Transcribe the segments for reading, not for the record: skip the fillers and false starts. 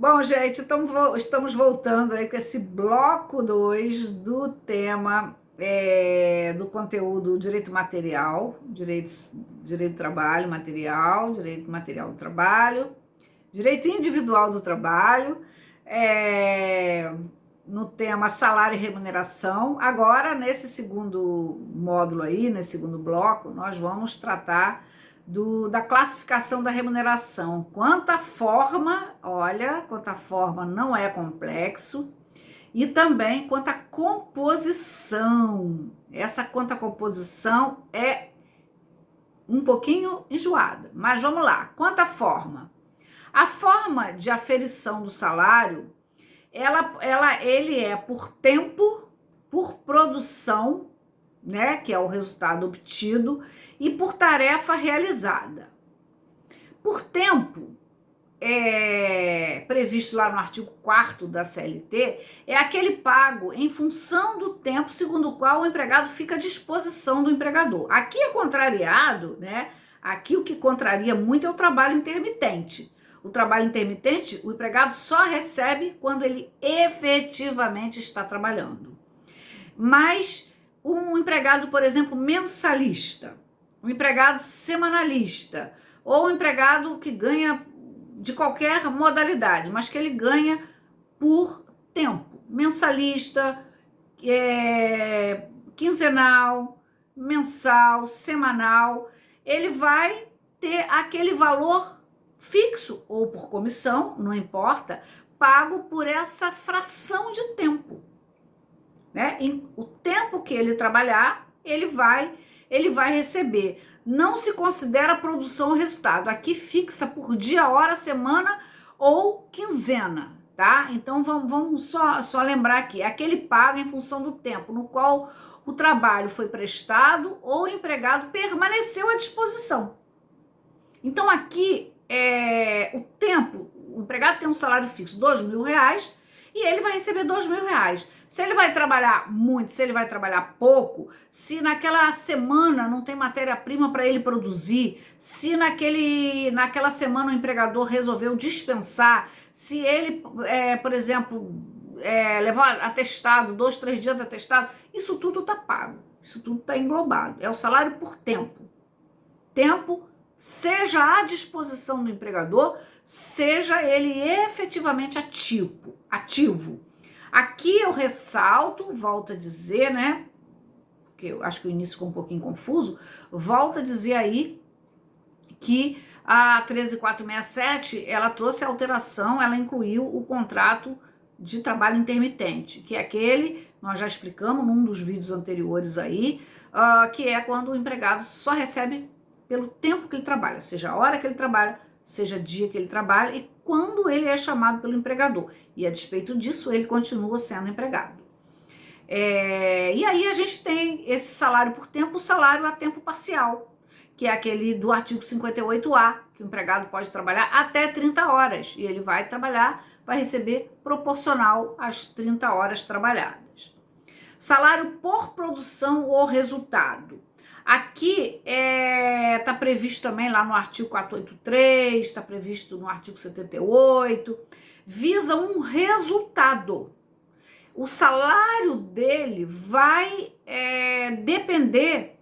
Bom, gente, estamos voltando aí com esse bloco 2 do tema do conteúdo direito material, direito do trabalho material, direito material do trabalho, direito individual do trabalho, é, no tema salário e remuneração. Agora, nesse segundo módulo aí, nesse segundo bloco, nós vamos tratar da classificação da remuneração. Quanto à forma, olha, quanto à forma não é complexo, e também quanto à composição. Essa quanto à composição é um pouquinho enjoada, mas vamos lá. Quanto à forma, a forma de aferição do salário, ele é por tempo, por produção, né, que é o resultado obtido, e por tarefa realizada. Por tempo, previsto lá no artigo 4º da CLT, é aquele pago em função do tempo segundo o qual o empregado fica à disposição do empregador. Aqui é contrariado, né? Aqui o que contraria muito é o trabalho intermitente. O trabalho intermitente, o empregado só recebe quando ele efetivamente está trabalhando. Mas um empregado, por exemplo, mensalista, um empregado semanalista, ou um empregado que ganha de qualquer modalidade, mas que ele ganha por tempo, mensalista, quinzenal, mensal, semanal, ele vai ter aquele valor fixo, ou por comissão, não importa, pago por essa fração de tempo. Né? O tempo que ele trabalhar, ele vai receber. Não se considera produção ou resultado. Aqui fixa por dia, hora, semana ou quinzena, tá? Então vamos só lembrar aqui, é aquele pago em função do tempo no qual o trabalho foi prestado ou o empregado permaneceu à disposição. Então aqui o tempo, o empregado tem um salário fixo, R$2.000, e ele vai receber R$2.000. Se ele vai trabalhar muito, se ele vai trabalhar pouco, se naquela semana não tem matéria-prima para ele produzir, se naquela semana o empregador resolveu dispensar, se ele, por exemplo, levar atestado, 2, 3 dias de atestado, isso tudo está pago, isso tudo está englobado. É o salário por tempo. Tempo, seja à disposição do empregador, seja ele efetivamente ativo. Aqui eu ressalto, volto a dizer, né? Porque eu acho que o início ficou um pouquinho confuso, volto a dizer aí que a 13467, ela trouxe alteração, ela incluiu o contrato de trabalho intermitente, que é aquele, nós já explicamos num dos vídeos anteriores aí, que é quando o empregado só recebe pelo tempo que ele trabalha, seja a hora que ele trabalha, seja dia que ele trabalha e quando ele é chamado pelo empregador. E a despeito disso, ele continua sendo empregado. E aí a gente tem esse salário por tempo, o salário a tempo parcial, que é aquele do artigo 58A, que o empregado pode trabalhar até 30 horas. E ele vai trabalhar, vai receber proporcional às 30 horas trabalhadas. Salário por produção ou resultado. Aqui está previsto também lá no artigo 483, está previsto no artigo 78, visa um resultado. O salário dele vai depender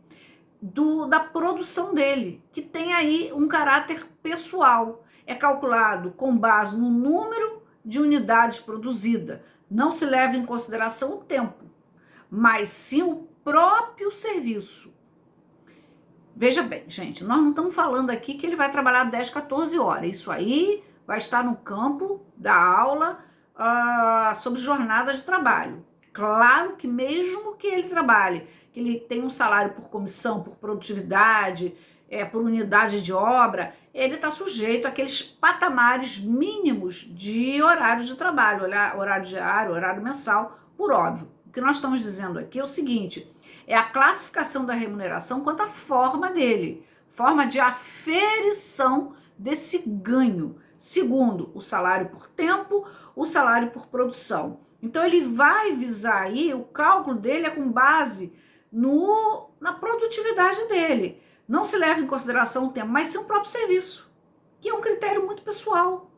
da produção dele, que tem aí um caráter pessoal. É calculado com base no número de unidades produzidas. Não se leva em consideração o tempo, mas sim o próprio serviço. Veja bem, gente, nós não estamos falando aqui que ele vai trabalhar 10, 14 horas. Isso aí vai estar no campo da aula sobre jornada de trabalho. Claro que mesmo que ele trabalhe, que ele tenha um salário por comissão, por produtividade, por unidade de obra, ele está sujeito àqueles patamares mínimos de horário de trabalho, horário diário, horário mensal, por óbvio. O que nós estamos dizendo aqui é o seguinte: é a classificação da remuneração quanto à forma dele, forma de aferição desse ganho, segundo o salário por tempo, o salário por produção. Então ele vai visar aí, o cálculo dele é com base na produtividade dele. Não se leva em consideração o tempo, mas sim o próprio serviço, que é um critério muito pessoal.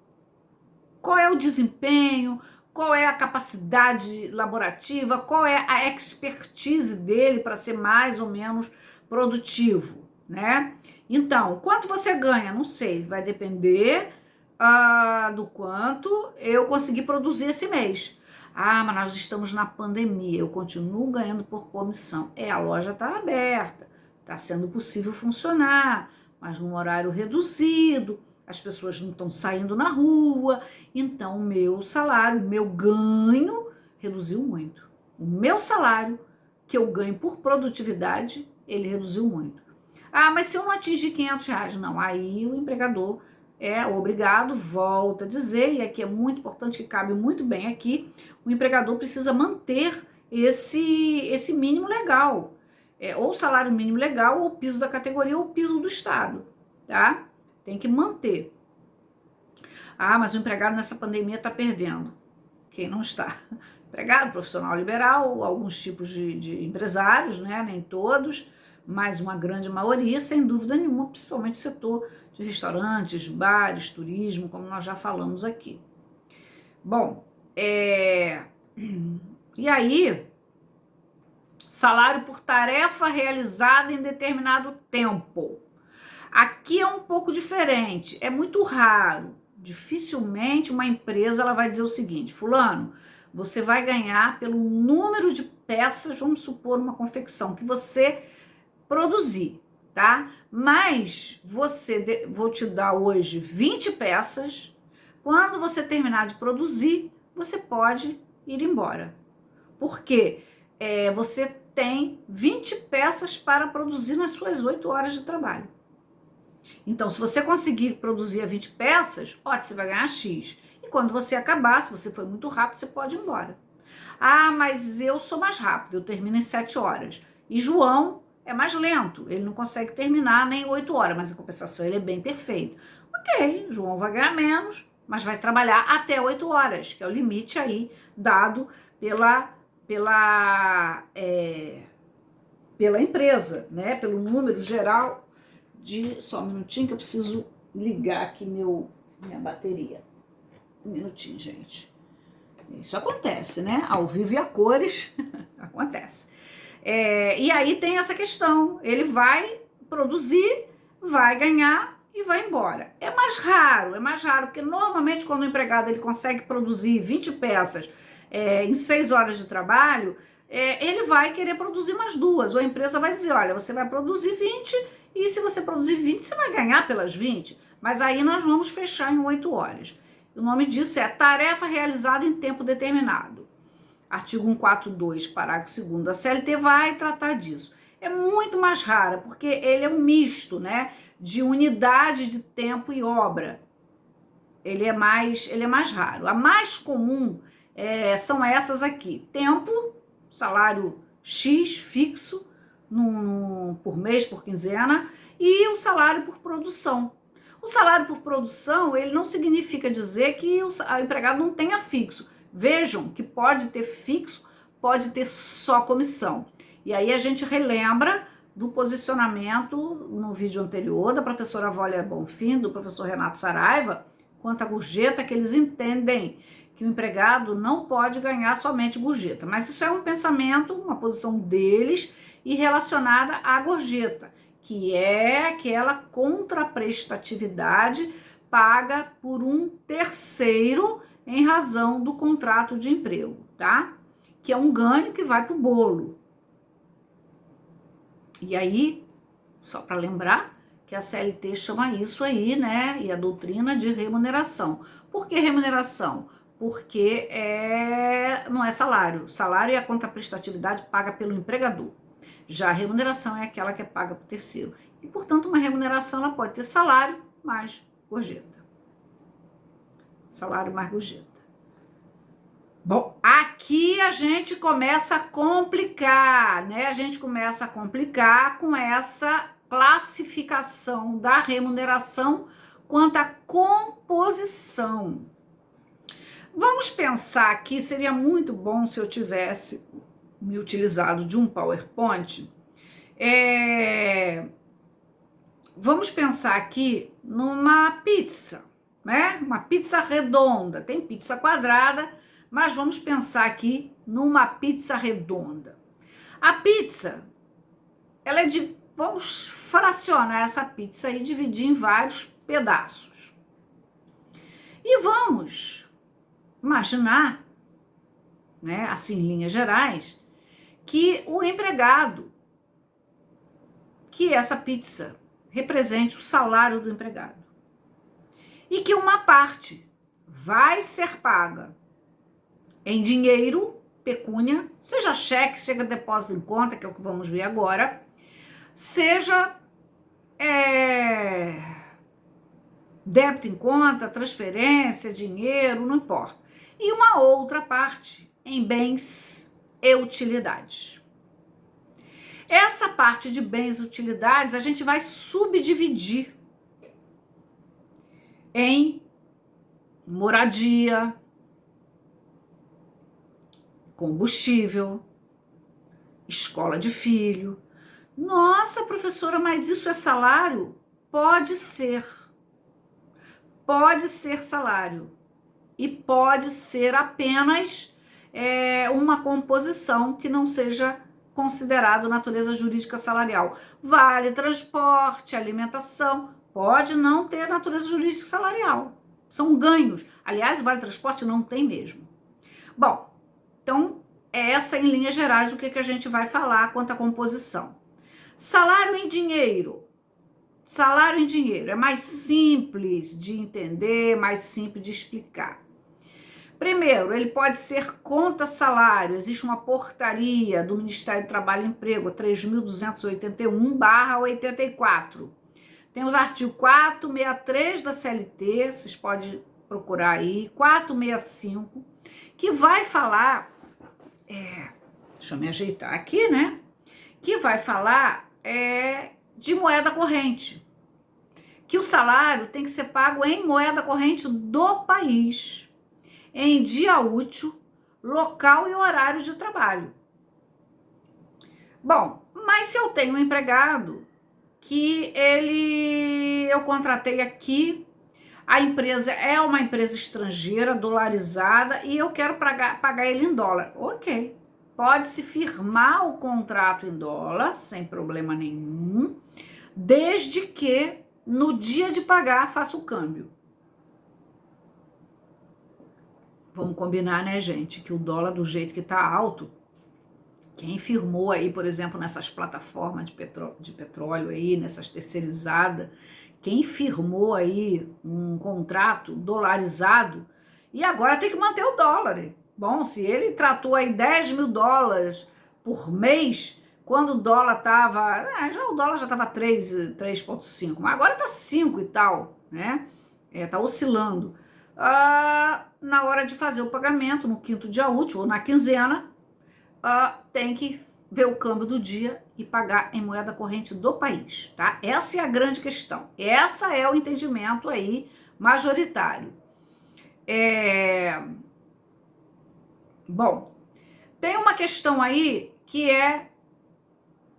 qual é o desempenho, qual é a capacidade laborativa, qual é a expertise dele para ser mais ou menos produtivo, né? Então, quanto você ganha? Não sei, vai depender do quanto eu consegui produzir esse mês. Ah, mas nós estamos na pandemia, eu continuo ganhando por comissão. A loja está aberta, está sendo possível funcionar, mas num horário reduzido, as pessoas não estão saindo na rua, então o meu salário, o meu ganho reduziu muito. O meu salário, que eu ganho por produtividade, ele reduziu muito. Ah, mas se eu não atingir R$ 500, não, aí o empregador é obrigado, volta a dizer, e aqui é muito importante, que cabe muito bem aqui, o empregador precisa manter esse mínimo legal, ou salário mínimo legal, ou piso da categoria, ou piso do Estado, tá? Tem que manter. Ah, mas o empregado nessa pandemia está perdendo. Quem não está? Empregado, profissional liberal, alguns tipos de empresários, né? Nem todos, mas uma grande maioria, sem dúvida nenhuma, principalmente o setor de restaurantes, bares, turismo, como nós já falamos aqui. Bom, e aí, salário por tarefa realizada em determinado tempo. Aqui é um pouco diferente, é muito raro. Dificilmente uma empresa ela vai dizer o seguinte: fulano, você vai ganhar pelo número de peças, vamos supor, uma confecção que você produzir, tá? Mas vou te dar hoje 20 peças. Quando você terminar de produzir, você pode ir embora. Porque você tem 20 peças para produzir nas suas 8 horas de trabalho. Então, se você conseguir produzir 20 peças, ótimo, você vai ganhar X. E quando você acabar, se você for muito rápido, você pode ir embora. Ah, mas eu sou mais rápido, eu termino em 7 horas. E João é mais lento, ele não consegue terminar nem 8 horas, mas em compensação ele é bem perfeito. Ok, João vai ganhar menos, mas vai trabalhar até 8 horas, que é o limite aí dado pela empresa, né? Pelo número geral só um minutinho que eu preciso ligar aqui minha bateria. Um minutinho, gente. Isso acontece, né? Ao vivo e a cores, acontece. E aí tem essa questão, ele vai produzir, vai ganhar e vai embora. É mais raro, porque normalmente quando o empregado ele consegue produzir 20 peças em 6 horas de trabalho, ele vai querer produzir mais 2, ou a empresa vai dizer, olha, você vai produzir 20 e se você produzir 20, você vai ganhar pelas 20, mas aí nós vamos fechar em 8 horas. O nome disso é tarefa realizada em tempo determinado. Artigo 142, parágrafo 2º da CLT vai tratar disso. É muito mais rara, porque ele é um misto, né, de unidade de tempo e obra. Ele é mais raro. A mais comum são essas aqui. Tempo, salário X fixo, por mês, por quinzena, e o salário por produção. O salário por produção, ele não significa dizer que o empregado não tenha fixo. Vejam que pode ter fixo, pode ter só comissão. E aí a gente relembra do posicionamento no vídeo anterior da professora Vólia Bonfim, do professor Renato Saraiva, quanto à gorjeta, que eles entendem que o empregado não pode ganhar somente gorjeta. Mas isso é um pensamento, uma posição deles e relacionada à gorjeta, que é aquela contraprestatividade paga por um terceiro em razão do contrato de emprego, tá? Que é um ganho que vai pro bolo. E aí, só para lembrar que a CLT chama isso aí, né? E a doutrina de remuneração. Por que remuneração? Porque não é salário. Salário é a contraprestatividade paga pelo empregador. Já a remuneração é aquela que é paga por terceiro. E, portanto, uma remuneração ela pode ter salário mais gorjeta. Salário mais gorjeta. Bom, aqui a gente começa a complicar, né? A gente começa a complicar com essa classificação da remuneração quanto à composição. Vamos pensar aqui, seria muito bom se eu tivesse me utilizado de um PowerPoint. Vamos pensar aqui numa pizza, né? Uma pizza redonda. Tem pizza quadrada, mas vamos pensar aqui numa pizza redonda. A pizza, ela é de... Vamos fracionar essa pizza e dividir em vários pedaços. E vamos imaginar, né, assim, em linhas gerais, que o empregado, que essa pizza represente o salário do empregado. E que uma parte vai ser paga em dinheiro, pecúnia, seja cheque, seja depósito em conta, que é o que vamos ver agora, seja débito em conta, transferência, dinheiro, não importa. E uma outra parte em bens e utilidades. Essa parte de bens e utilidades a gente vai subdividir em moradia, combustível, escola de filho. Nossa, professora, mas isso é salário? Pode ser. Pode ser salário. E pode ser apenas uma composição que não seja considerado natureza jurídica salarial. Vale transporte, alimentação, pode não ter natureza jurídica salarial. São ganhos. Aliás, o vale transporte não tem mesmo. Bom, então, é essa em linhas gerais o que a gente vai falar quanto à composição. Salário em dinheiro. Salário em dinheiro é mais simples de entender, mais simples de explicar. Primeiro, ele pode ser conta salário. Existe uma portaria do Ministério do Trabalho e Emprego, 3.281/84. Tem os artigos 463 da CLT, vocês podem procurar aí, 465, que vai falar, deixa eu me ajeitar aqui, né? Que vai falar de moeda corrente. Que o salário tem que ser pago em moeda corrente do país, em dia útil, local e horário de trabalho. Bom, mas se eu tenho um empregado que eu contratei aqui, a empresa é uma empresa estrangeira, dolarizada, e eu quero pagar ele em dólar. Ok, pode-se firmar o contrato em dólar, sem problema nenhum, desde que no dia de pagar faça o câmbio. Vamos combinar, né, gente, que o dólar do jeito que tá alto, quem firmou aí, por exemplo, nessas plataformas de petróleo aí, nessas terceirizadas, quem firmou aí um contrato dolarizado e agora tem que manter o dólar. Hein? Bom, se ele tratou aí 10 mil dólares por mês, quando o dólar tava, o dólar já tava 3,5, mas agora tá 5 e tal, né? Tá oscilando. Na hora de fazer o pagamento, no quinto dia útil ou na quinzena, tem que ver o câmbio do dia e pagar em moeda corrente do país, tá? Essa é a grande questão. Essa é o entendimento aí majoritário. Bom, tem uma questão aí que é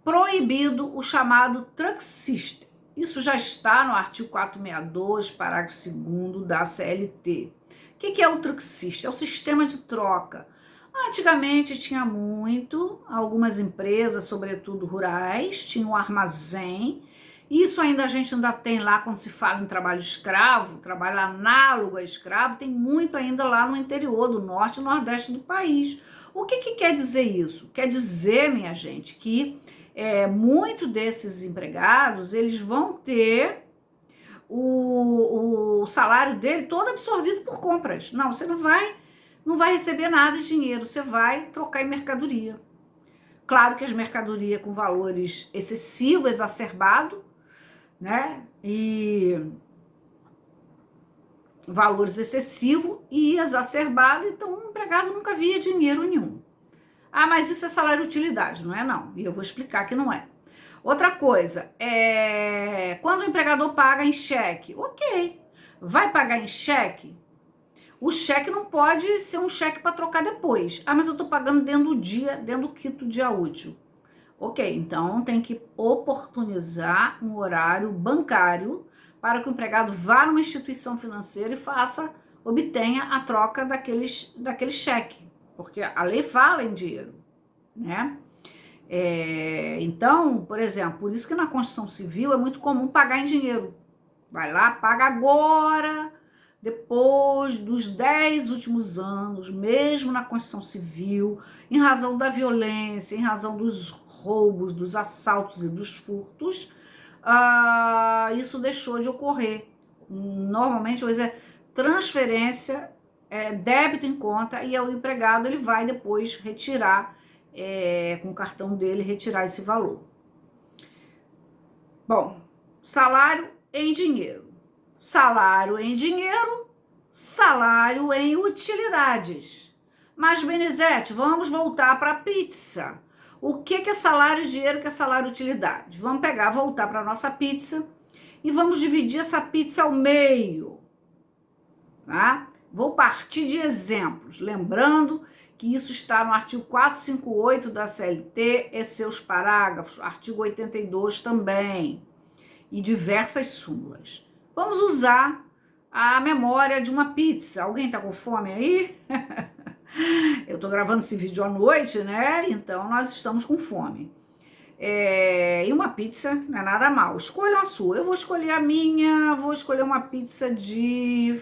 proibido o chamado truck system. Isso já está no artigo 462, parágrafo 2º da CLT. O que é o truck system? É o sistema de troca. Antigamente tinha algumas empresas, sobretudo rurais, tinham um armazém. Isso a gente ainda tem lá quando se fala em trabalho escravo, trabalho análogo a escravo, tem muito ainda lá no interior do norte e nordeste do país. O que quer dizer isso? Quer dizer, minha gente, que muito desses empregados, eles vão ter o salário dele todo absorvido por compras. Não, você não vai receber nada de dinheiro, você vai trocar em mercadoria. Claro que as mercadorias com valores excessivos, exacerbados, né? E valores excessivos e exacerbados, então o empregado nunca via dinheiro nenhum. Mas isso é salário utilidade, não é não? E eu vou explicar que não é. Outra coisa, quando o empregador paga em cheque, ok, vai pagar em cheque? O cheque não pode ser um cheque para trocar depois. Mas eu estou pagando dentro do dia, dentro do quinto dia útil. Ok, então tem que oportunizar um horário bancário para que o empregado vá numa instituição financeira e obtenha a troca daquele cheque, porque a lei fala em dinheiro, né? Então, por exemplo, por isso que na Constituição Civil é muito comum pagar em dinheiro. Vai lá, paga agora, depois dos 10 últimos anos, mesmo na Constituição Civil, em razão da violência, em razão dos roubos, dos assaltos e dos furtos, isso deixou de ocorrer. Normalmente, hoje é transferência, débito em conta, e o empregado ele vai depois retirar, com o cartão dele, retirar esse valor. Bom, salário em dinheiro. Salário em dinheiro, salário em utilidades. Mas, Benizete, vamos voltar para a pizza. O que é salário em dinheiro, o que é salário em utilidade? Vamos voltar para a nossa pizza e vamos dividir essa pizza ao meio, tá? Vou partir de exemplos, lembrando que isso está no artigo 458 da CLT e seus parágrafos, artigo 82 também, e diversas súmulas. Vamos usar a memória de uma pizza. Alguém tá com fome aí? Eu tô gravando esse vídeo à noite, né? Então nós estamos com fome. E uma pizza não é nada mal. Escolha a sua. Eu vou escolher a minha, vou escolher uma pizza de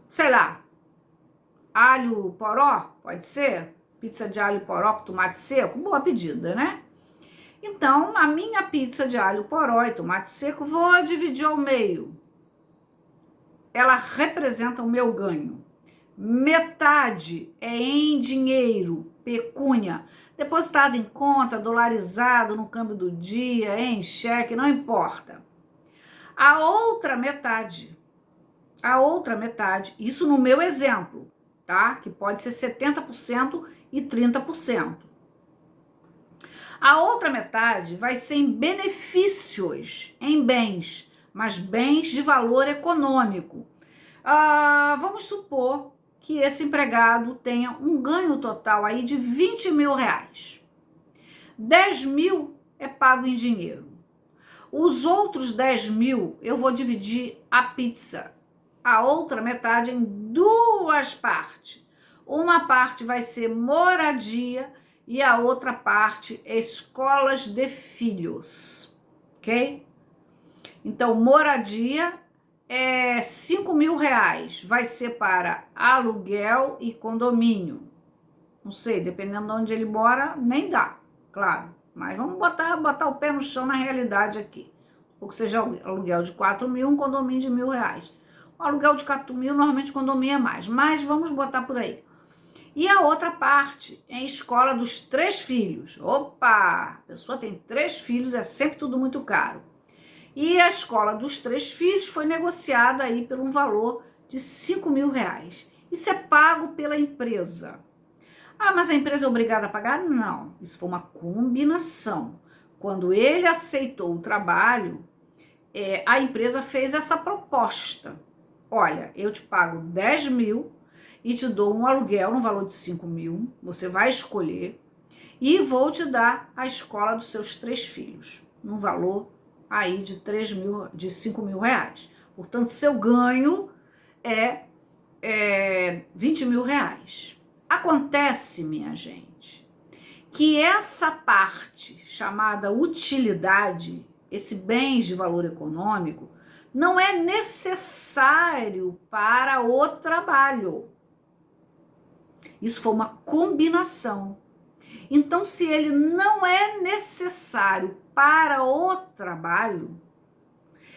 sei lá, alho poró, pode ser? Pizza de alho poró com tomate seco, boa pedida, né? Então, a minha pizza de alho poró e tomate seco, vou dividir ao meio. Ela representa o meu ganho. Metade é em dinheiro, pecúnia, depositado em conta, dolarizado no câmbio do dia, em cheque, não importa. A outra metade, isso no meu exemplo, tá? Que pode ser 70% e 30%. A outra metade vai ser em benefícios, em bens, mas bens de valor econômico. Vamos supor que esse empregado tenha um ganho total aí de 20 mil reais. 10 mil é pago em dinheiro. Os outros 10 mil eu vou dividir a pizza, a outra metade, em duas partes. Uma parte vai ser moradia e a outra parte é escolas de filhos, ok? Então, moradia é 5 mil reais, vai ser para aluguel e condomínio. Não sei, dependendo de onde ele mora, nem dá, claro. Mas vamos botar o pé no chão na realidade aqui. Ou que seja aluguel de 4 mil, um condomínio de R$1.000. O aluguel de 4 mil, normalmente condomínio é mais, mas vamos botar por aí. E a outra parte é escola dos 3 filhos. Opa, a pessoa tem 3 filhos, é sempre tudo muito caro. E a escola dos 3 filhos foi negociada aí por um valor de 5 mil reais. Isso é pago pela empresa. Mas a empresa é obrigada a pagar? Não, isso foi uma combinação. Quando ele aceitou o trabalho, a empresa fez essa proposta. Olha, eu te pago 10 mil e te dou um aluguel no valor de 5 mil, você vai escolher, e vou te dar a escola dos seus 3 filhos, no valor aí de 5 mil reais. Portanto, seu ganho é 20 mil reais. Acontece, minha gente, que essa parte chamada utilidade, esse bens de valor econômico, não é necessário para o trabalho. Isso foi uma combinação. Então, se ele não é necessário para o trabalho,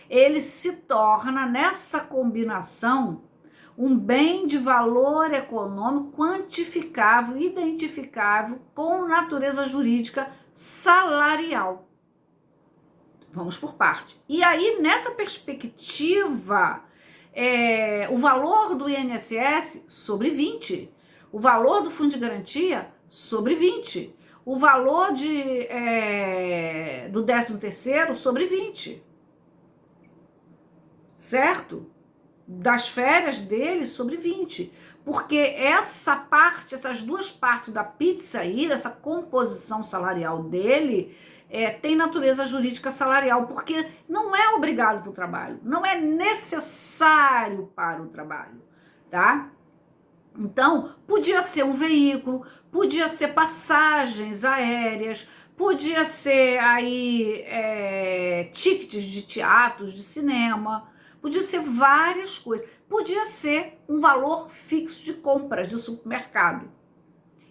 ele se torna, nessa combinação, um bem de valor econômico quantificável, identificável, com natureza jurídica salarial. Vamos por parte. E aí, nessa perspectiva, o valor do INSS sobre 20, o valor do Fundo de Garantia sobre 20, o valor do 13º sobre 20. Certo? das férias dele sobre 20. Porque essa parte, essas duas partes da pizza aí, dessa composição salarial dele, tem natureza jurídica salarial, porque não é obrigado para o trabalho, não é necessário para o trabalho, tá? Então, podia ser um veículo, podia ser passagens aéreas, podia ser aí tickets de teatros, de cinema, podia ser várias coisas. Podia ser um valor fixo de compras de supermercado.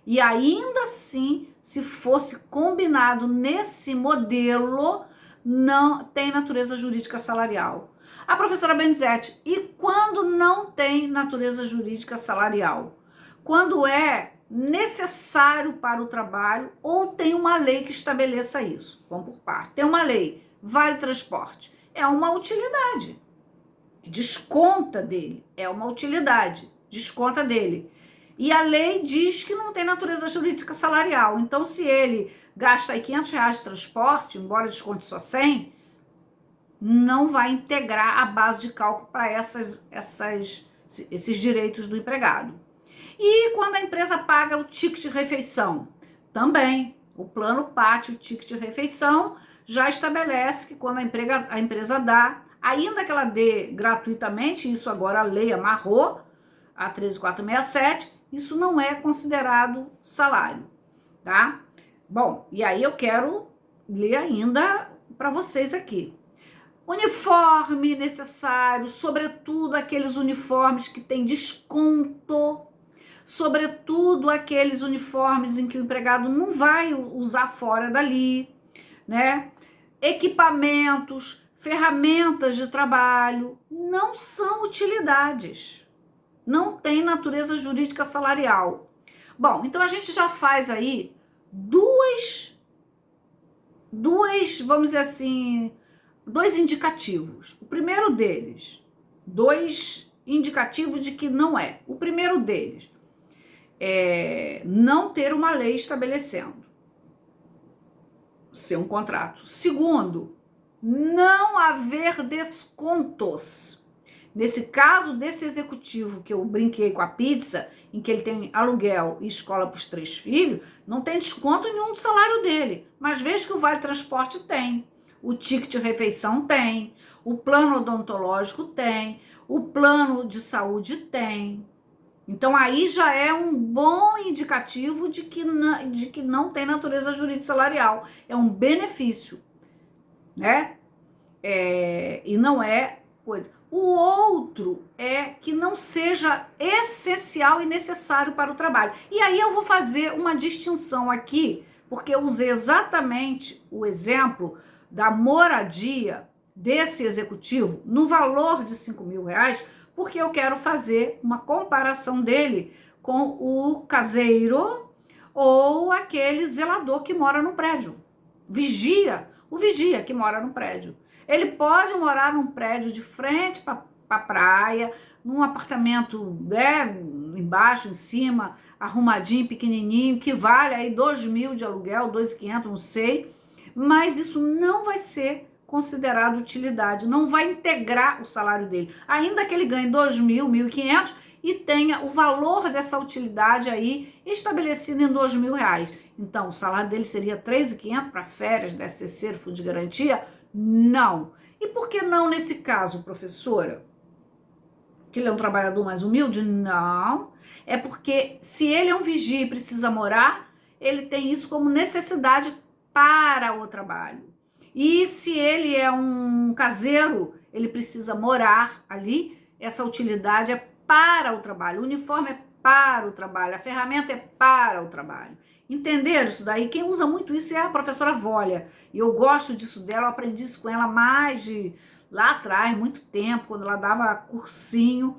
E ainda assim, se fosse combinado nesse modelo, não tem natureza jurídica salarial. A professora Benizete, e quando não tem natureza jurídica salarial? Quando é necessário para o trabalho ou tem uma lei que estabeleça isso? Vamos por parte. Tem uma lei, vale transporte. É uma utilidade. Desconta dele. É uma utilidade. Desconta dele. E a lei diz que não tem natureza jurídica salarial. Então, se ele gasta aí R$500 de transporte, embora desconte só 100, não vai integrar a base de cálculo para esses direitos do empregado. E quando a empresa paga o ticket de refeição? Também, o plano PAT, o ticket de refeição, já estabelece que quando a empresa dá, ainda que ela dê gratuitamente, isso agora a lei amarrou, a 13467, isso não é considerado salário, tá? Bom, e aí eu quero ler ainda para vocês aqui. Uniforme necessário, sobretudo aqueles uniformes que têm desconto, sobretudo aqueles uniformes em que o empregado não vai usar fora dali, né? Equipamentos, ferramentas de trabalho, não são utilidades. Não tem natureza jurídica salarial. Bom, então a gente já faz aí duas, vamos dizer assim, dois indicativos. O primeiro deles, dois indicativos de que não é. O primeiro deles é não ter uma lei estabelecendo ser um contrato. Segundo, não haver descontos. Nesse caso desse executivo que eu brinquei com a pizza, em que ele tem aluguel e escola para os 3 filhos, não tem desconto nenhum do salário dele. Mas veja que o Vale Transporte tem, o ticket de refeição tem, o plano odontológico tem, o plano de saúde tem. Então aí já é um bom indicativo de que não tem natureza jurídica salarial. É um benefício, né? E não é coisa. O outro é que não seja essencial e necessário para o trabalho. E aí eu vou fazer uma distinção aqui, porque eu usei exatamente o exemplo da moradia desse executivo no valor de R$5.000, porque eu quero fazer uma comparação dele com o caseiro ou aquele zelador que mora no prédio. O vigia que mora no prédio. Ele pode morar num prédio de frente para a praia, num apartamento embaixo, em cima, arrumadinho, pequenininho, que vale aí 2.000 de aluguel, 2.500, não sei, mas isso não vai ser considerado utilidade, não vai integrar o salário dele, ainda que ele ganhe 2.000, 1.500 e tenha o valor dessa utilidade aí estabelecido em R$2.000. Então, o salário dele seria 3.500 para férias, 13º, fundo de garantia? Não. E por que não nesse caso, professora? Que ele é um trabalhador mais humilde? Não. É porque se ele é um vigia e precisa morar, ele tem isso como necessidade para o trabalho. E se ele é um caseiro, ele precisa morar ali, essa utilidade é para o trabalho. O uniforme é para o trabalho, a ferramenta é para o trabalho. Entenderam isso daí? Quem usa muito isso é a professora Vólia. E eu gosto disso dela, eu aprendi isso com ela lá atrás, muito tempo, quando ela dava cursinho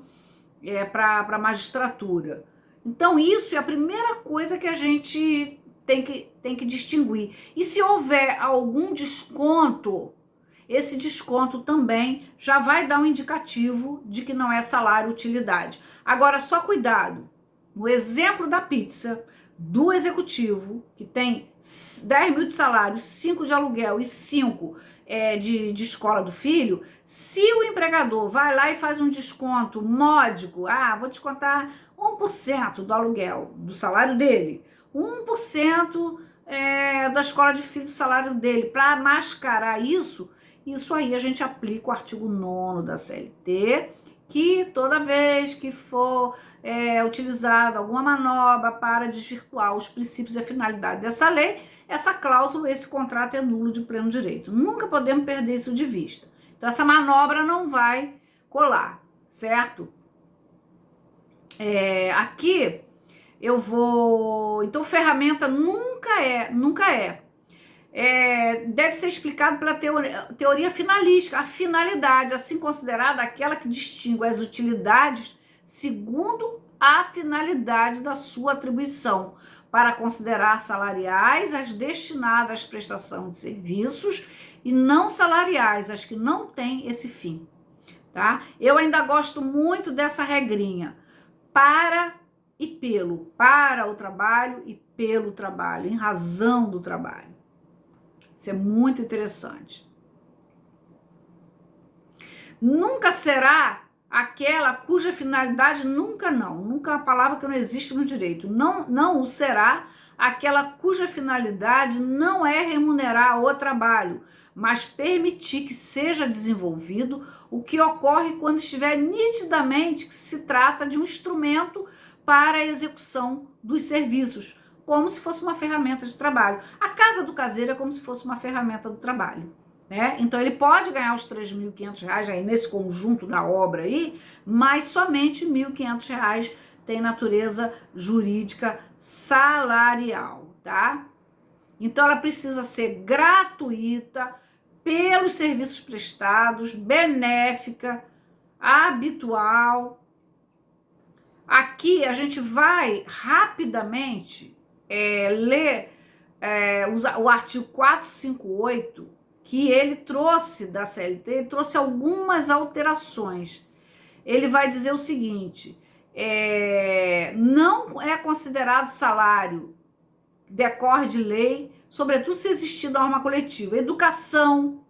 para magistratura. Então isso é a primeira coisa que a gente tem que distinguir. E se houver algum desconto, esse desconto também já vai dar um indicativo de que não é salário utilidade. Agora, só cuidado. No exemplo da pizza, do executivo, que tem 10.000 de salário, 5 de aluguel e 5 de escola do filho, se o empregador vai lá e faz um desconto módico, vou descontar 1% do aluguel, do salário dele, 1% da escola de filho do salário dele, para mascarar isso aí a gente aplica o artigo 9º da CLT, que toda vez que for utilizada alguma manobra para desvirtuar os princípios e a finalidade dessa lei, essa cláusula, esse contrato é nulo de pleno direito. Nunca podemos perder isso de vista. Então, essa manobra não vai colar, certo? Aqui eu vou... Então, ferramenta nunca é. Deve ser explicado pela teoria finalística, a finalidade, assim considerada aquela que distingue as utilidades segundo a finalidade da sua atribuição, para considerar salariais as destinadas à prestação de serviços e não salariais as que não têm esse fim, tá? Eu ainda gosto muito dessa regrinha, para o trabalho e pelo trabalho, em razão do trabalho. Isso é muito interessante. Nunca será aquela cuja finalidade nunca é uma palavra que não existe no direito. Não o será aquela cuja finalidade não é remunerar o trabalho, mas permitir que seja desenvolvido, o que ocorre quando estiver nitidamente que se trata de um instrumento para a execução dos serviços, como se fosse uma ferramenta de trabalho. A casa do caseiro é como se fosse uma ferramenta do trabalho, né? Então ele pode ganhar os R$3.500 aí nesse conjunto da obra aí, mas somente R$1.500 tem natureza jurídica salarial, tá? Então ela precisa ser gratuita pelos serviços prestados, benéfica, habitual. Aqui a gente vai rapidamente ler o artigo 458, que ele trouxe da CLT, trouxe algumas alterações. Ele vai dizer o seguinte, não é considerado salário, decorre de lei, sobretudo se existir norma coletiva, educação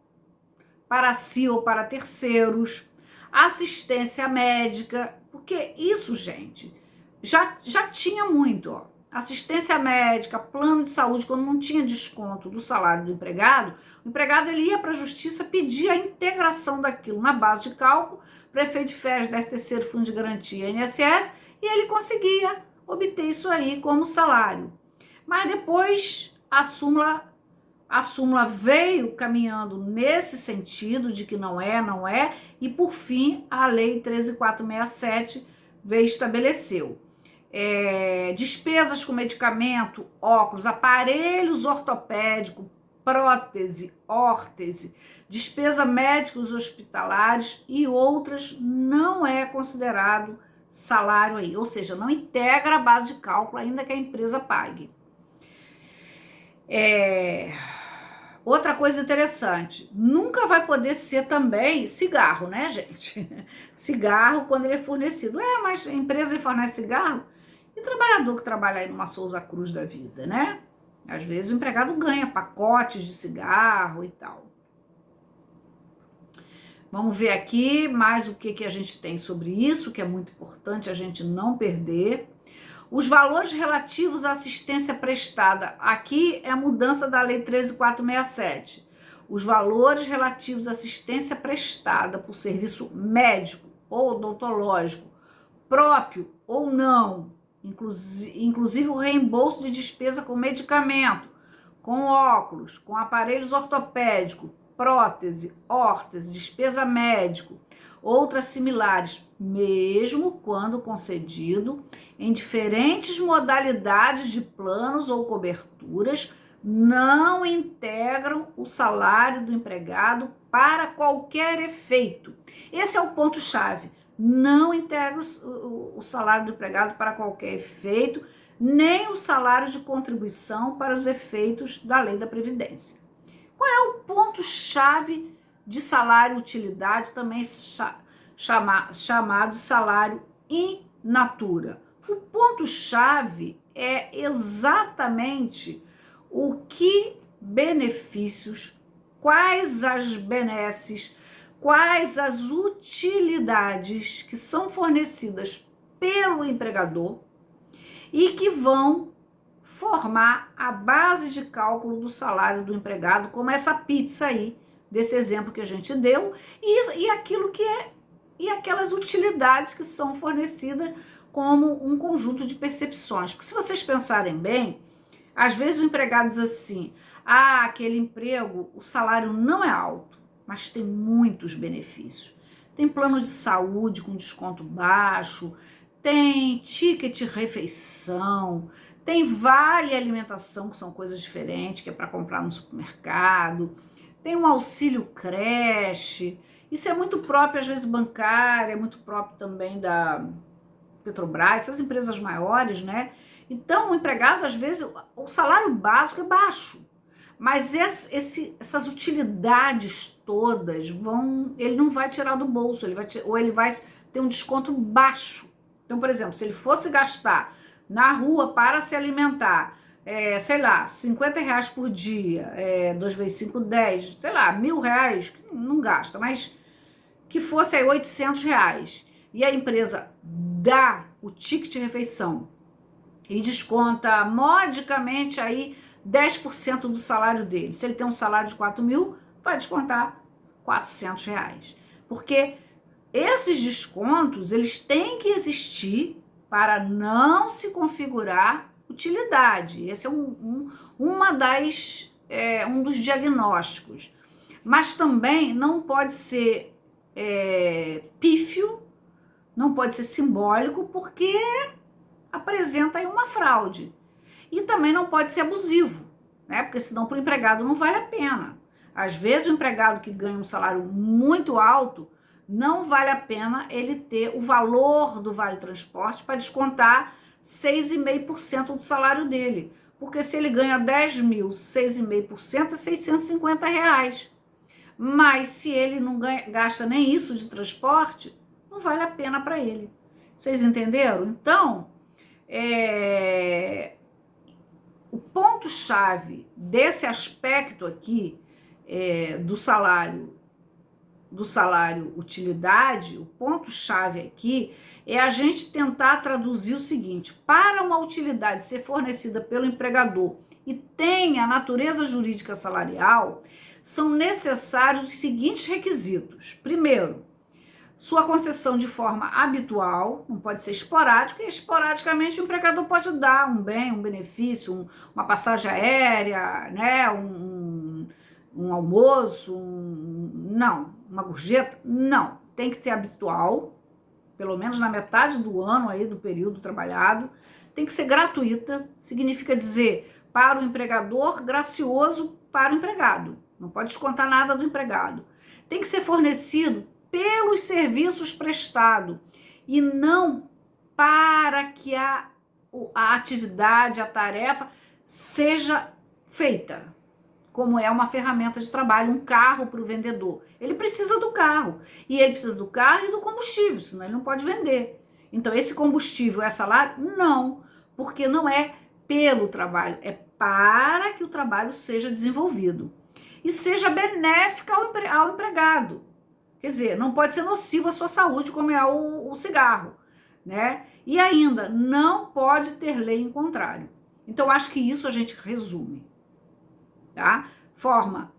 para si ou para terceiros, assistência médica, porque isso, gente, já tinha muito, ó. Assistência médica, plano de saúde, quando não tinha desconto do salário do empregado, o empregado ele ia para a justiça pedir a integração daquilo na base de cálculo, prefeito de férias, 13º, fundo de garantia, INSS, e ele conseguia obter isso aí como salário. Mas depois a súmula veio caminhando nesse sentido de que não é, e por fim a lei 13.467 veio e estabeleceu. Despesas com medicamento, óculos, aparelhos ortopédicos, prótese, órtese, despesa médicos hospitalares e outras não é considerado salário aí, ou seja, não integra a base de cálculo ainda que a empresa pague. Outra coisa interessante, nunca vai poder ser também cigarro, né, gente? Cigarro quando ele é fornecido. Mas a empresa fornece cigarro e trabalhador que trabalha aí numa Souza Cruz da vida, né? Às vezes o empregado ganha pacotes de cigarro e tal. Vamos ver aqui mais o que a gente tem sobre isso, que é muito importante a gente não perder. Os valores relativos à assistência prestada. Aqui é a mudança da lei 13.467. Os valores relativos à assistência prestada por serviço médico ou odontológico, próprio ou não, inclusive o reembolso de despesa com medicamento, com óculos, com aparelhos ortopédicos, prótese, órtese, despesa médico, outras similares, mesmo quando concedido em diferentes modalidades de planos ou coberturas, não integram o salário do empregado para qualquer efeito. Esse é o ponto-chave. Não integra o salário do empregado para qualquer efeito, nem o salário de contribuição para os efeitos da lei da Previdência. Qual é o ponto-chave de salário-utilidade, também chamado de salário in natura? O ponto-chave é exatamente o que benefícios quais as benesses, quais as utilidades que são fornecidas pelo empregador e que vão formar a base de cálculo do salário do empregado, como essa pizza aí, desse exemplo que a gente deu, e aquilo que é, e aquelas utilidades que são fornecidas como um conjunto de percepções. Porque se vocês pensarem bem, às vezes o empregado diz assim, aquele emprego, o salário não é alto, mas tem muitos benefícios. Tem plano de saúde com desconto baixo, tem ticket refeição, tem vale alimentação, que são coisas diferentes, que é para comprar no supermercado, tem um auxílio creche, isso é muito próprio, às vezes, bancária, é muito próprio também da Petrobras, essas empresas maiores, né? Então, o empregado, às vezes, o salário básico é baixo, mas essas utilidades todas ele não vai tirar do bolso, ou ele vai ter um desconto baixo. Então, por exemplo, se ele fosse gastar na rua para se alimentar, sei lá, R$ 50 por dia, 2 vezes 5, 10, sei lá, R$ 1.000, não gasta, mas que fosse aí R$ 800, e a empresa dá o ticket de refeição e desconta modicamente aí 10% do salário dele. Se ele tem um salário de 4.000, vai descontar R$ 400. Porque esses descontos, eles têm que existir para não se configurar utilidade. Esse é um dos diagnósticos. Mas também não pode ser pífio, não pode ser simbólico, porque apresenta aí uma fraude. E também não pode ser abusivo, né? Porque senão para o empregado não vale a pena. Às vezes o empregado que ganha um salário muito alto, não vale a pena ele ter o valor do Vale Transporte para descontar 6,5% do salário dele. Porque se ele ganha 10 mil, 6,5% é R$ 650. Mas se ele não gasta nem isso de transporte, não vale a pena para ele. Vocês entenderam? Então, o ponto-chave desse aspecto aqui do salário utilidade, o ponto-chave aqui é a gente tentar traduzir o seguinte: para uma utilidade ser fornecida pelo empregador e tenha a natureza jurídica salarial, são necessários os seguintes requisitos. Primeiro, sua concessão de forma habitual, não pode ser esporádica, e esporadicamente o empregador pode dar um bem, um benefício, uma passagem aérea, né, um almoço, não, uma gorjeta, não, tem que ser habitual, pelo menos na metade do ano aí do período trabalhado, tem que ser gratuita, significa dizer para o empregador, gracioso para o empregado, não pode descontar nada do empregado, tem que ser fornecido pelos serviços prestados e não para que a atividade, a tarefa seja feita, como é uma ferramenta de trabalho, um carro para o vendedor. Ele precisa do carro, e ele precisa do carro e do combustível, senão ele não pode vender. Então esse combustível é salário? Não, porque não é pelo trabalho, é para que o trabalho seja desenvolvido e seja benéfica ao empregado. Quer dizer, não pode ser nocivo à sua saúde, como é o cigarro, né? E ainda, não pode ter lei em contrário. Então, acho que isso a gente resume, tá? Forma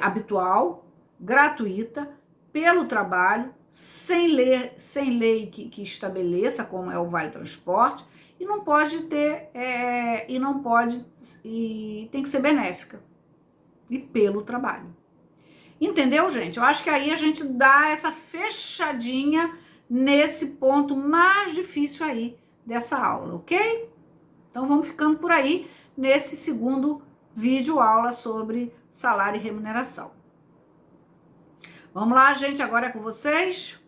habitual, gratuita, pelo trabalho, sem lei que estabeleça, como é o Vale Transporte, e não pode ter, e tem que ser benéfica, e pelo trabalho. Entendeu, gente? Eu acho que aí a gente dá essa fechadinha nesse ponto mais difícil aí dessa aula, ok? Então vamos ficando por aí nesse segundo vídeo aula sobre salário e remuneração. Vamos lá, gente, agora é com vocês.